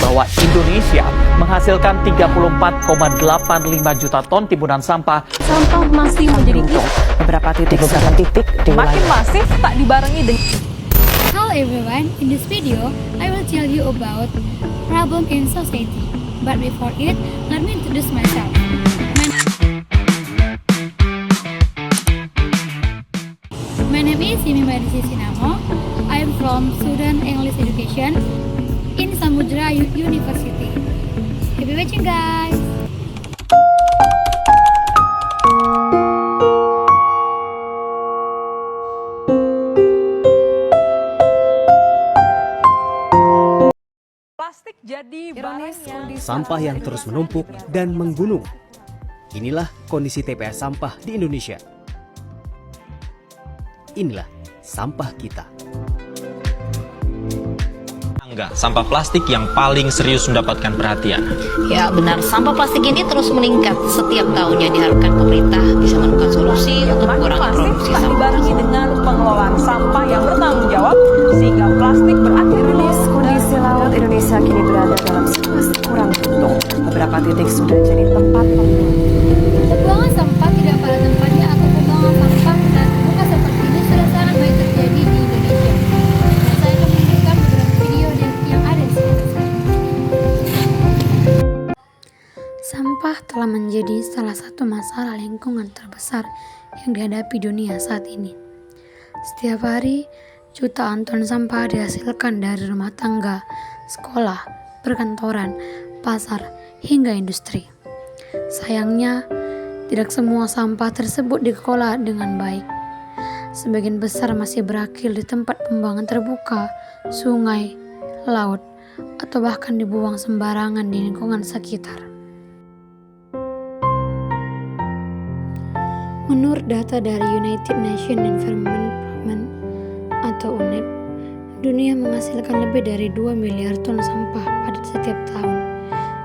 bahwa Indonesia menghasilkan 34,85 juta ton timbunan sampah. Sampah masih menjadi beberapa titik makin masif tak dibarengi dengan. Hello everyone, in this video I will tell you about problem in society. But before it, let me introduce myself. My name is Yimi Madisi Sinamo. I am from Student English Education in Samudra University. Happy watching guys! Plastik jadi barangnya. Sampah yang terus menumpuk dan menggunung. Inilah kondisi TPS sampah di Indonesia. Inilah sampah kita. Sampah plastik yang paling serius mendapatkan perhatian. Ya benar, sampah plastik ini terus meningkat setiap tahunnya. Diharapkan pemerintah bisa menemukan solusi untuk mengurangi produksi tak sampah. dibarengi dengan pengelolaan sampah yang bertanggung jawab sehingga plastik berakhir rilis. Kondisi laut Indonesia kini berada dalam situasi kurang beruntung. Beberapa titik sudah jadi tempat pembuangan. Pembuangan sampah tidak pada tempatnya atau pembuangan sampah dan terbuka seperti ini sudah sangat banyak terjadi di Indonesia. Dan saya akan menunjukkan beberapa video yang ada di sini. Sampah telah menjadi salah satu masalah lingkungan terbesar yang dihadapi dunia saat ini. Setiap hari, jutaan ton sampah dihasilkan dari rumah tangga, sekolah, perkantoran, pasar, hingga industri. Sayangnya, tidak semua sampah tersebut dikelola dengan baik. Sebagian besar masih berakhir di tempat pembuangan terbuka, sungai, laut, atau bahkan dibuang sembarangan di lingkungan sekitar. Menurut data dari United Nations Environment Programme atau UNEP, dunia menghasilkan lebih dari 2 miliar ton sampah pada setiap tahun,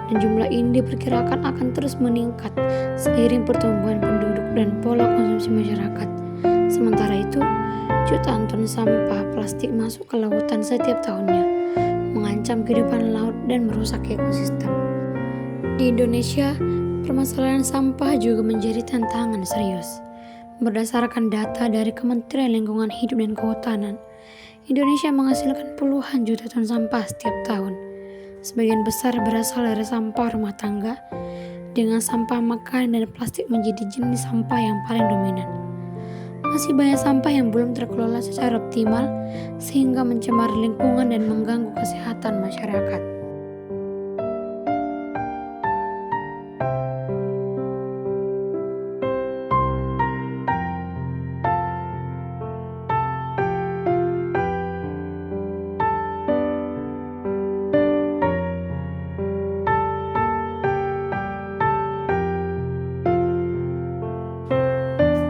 dan jumlah ini diperkirakan akan terus meningkat seiring pertumbuhan penduduk dan pola konsumsi masyarakat. Sementara itu, jutaan ton sampah plastik masuk ke lautan setiap tahunnya, mengancam kehidupan laut dan merusak ekosistem. Di Indonesia, permasalahan sampah juga menjadi tantangan serius. Berdasarkan data dari Kementerian Lingkungan Hidup dan Kehutanan, Indonesia menghasilkan puluhan juta ton sampah setiap tahun. Sebagian besar berasal dari sampah rumah tangga, dengan sampah makanan dan plastik menjadi jenis sampah yang paling dominan. Masih banyak sampah yang belum terkelola secara optimal, sehingga mencemari lingkungan dan mengganggu kesehatan masyarakat.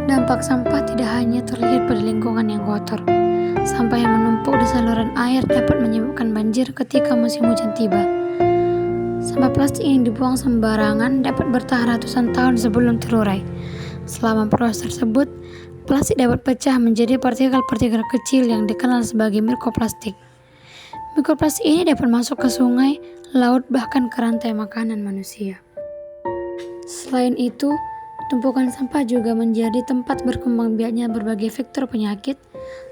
Dampak sampah tidak hanya terlihat pada lingkungan yang kotor. Sampah yang menumpuk di saluran air dapat menyebabkan banjir ketika musim hujan tiba. Sampah plastik yang dibuang sembarangan dapat bertahan ratusan tahun sebelum terurai. Selama proses tersebut, plastik dapat pecah menjadi partikel-partikel kecil yang dikenal sebagai mikroplastik. Mikroplastik ini dapat masuk ke sungai, laut, bahkan ke rantai makanan manusia. Selain itu, tumpukan sampah juga menjadi tempat berkembang biaknya berbagai vektor penyakit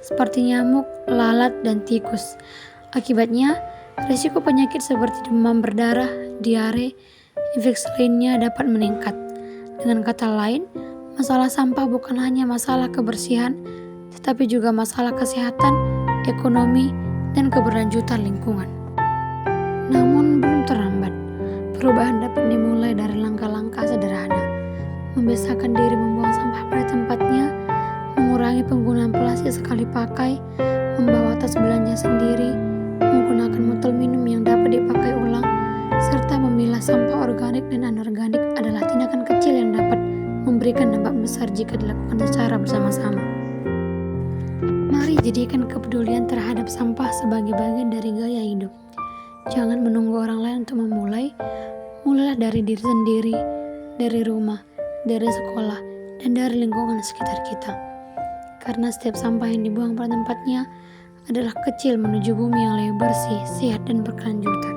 seperti nyamuk, lalat, dan tikus. Akibatnya, risiko penyakit seperti demam berdarah, diare, infeksi lainnya dapat meningkat. Dengan kata lain, masalah sampah bukan hanya masalah kebersihan, tetapi juga masalah kesehatan, ekonomi, dan keberlanjutan lingkungan. Namun belum terlambat. Perubahan dapat dimulai dari langkah-langkah sederhana. Membiasakan diri membuang sampah pada tempatnya, mengurangi penggunaan plastik sekali pakai, membawa tas belanja sendiri, menggunakan botol minum yang dapat dipakai ulang, serta memilah sampah organik dan anorganik adalah tindakan kecil yang dapat memberikan dampak besar jika dilakukan secara bersama-sama. Mari jadikan kepedulian terhadap sampah sebagai bagian dari gaya hidup. Jangan menunggu orang lain untuk memulai, mulailah dari diri sendiri, dari rumah, dari sekolah, dan dari lingkungan sekitar kita. Karena setiap sampah yang dibuang pada tempatnya adalah kecil menuju bumi yang lebih bersih, sehat, dan berkelanjutan.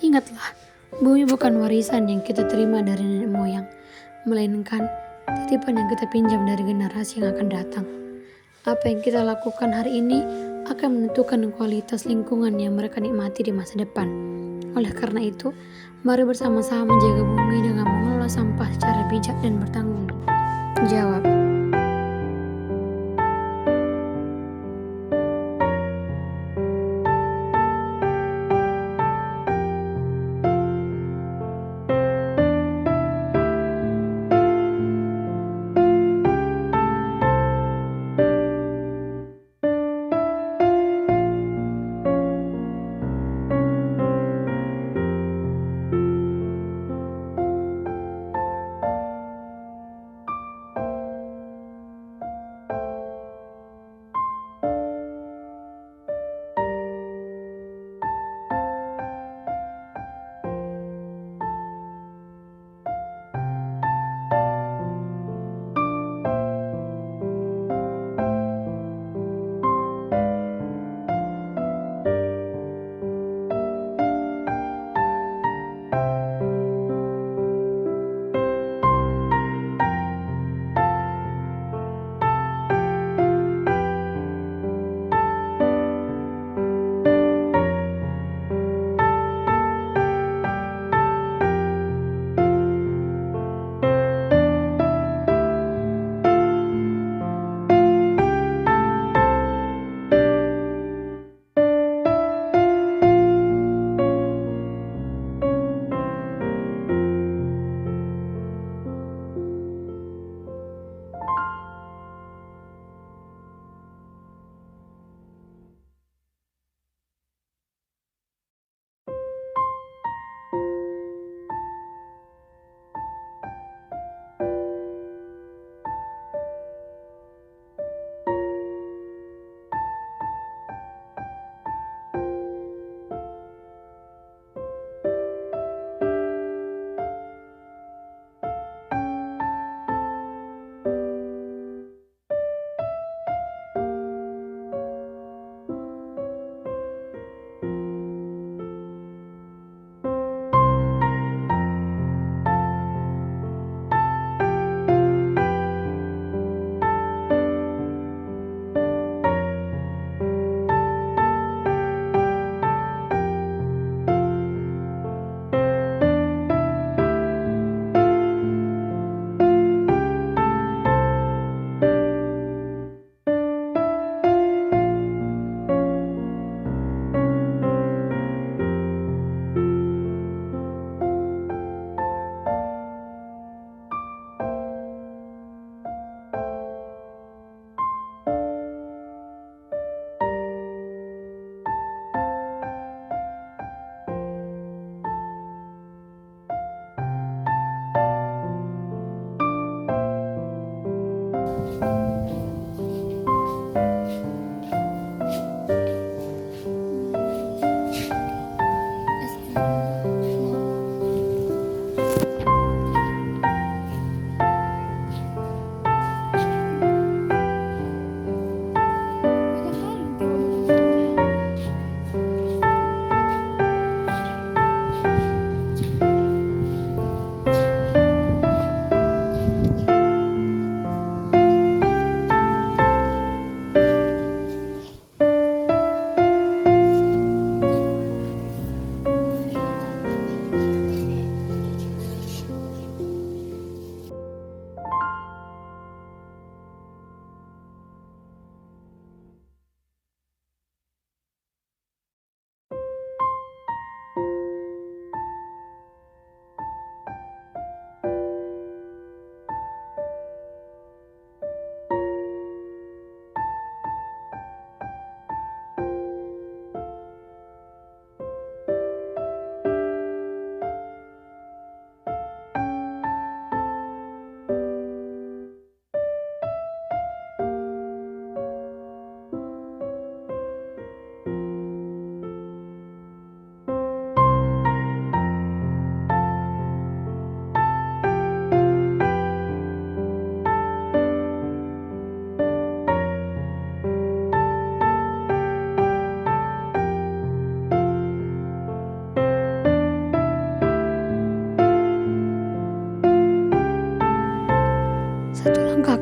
Ingatlah, bumi bukan warisan yang kita terima dari nenek moyang, melainkan titipan yang kita pinjam dari generasi yang akan datang. Apa yang kita lakukan hari ini akan menentukan kualitas lingkungan yang mereka nikmati di masa depan. Oleh karena itu, mari bersama-sama menjaga bumi dengan mengelola sampah secara bijak dan bertanggung jawab.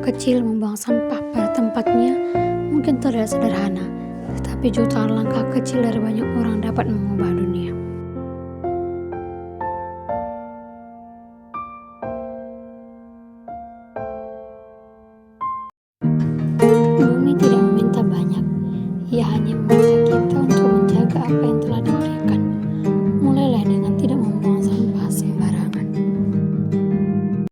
kecil membuang sampah pada tempatnya mungkin terlihat sederhana, tetapi jutaan langkah kecil dari banyak orang dapat mengubah dunia. Bumi tidak meminta banyak, ia hanya meminta kita untuk menjaga apa yang telah diberikan.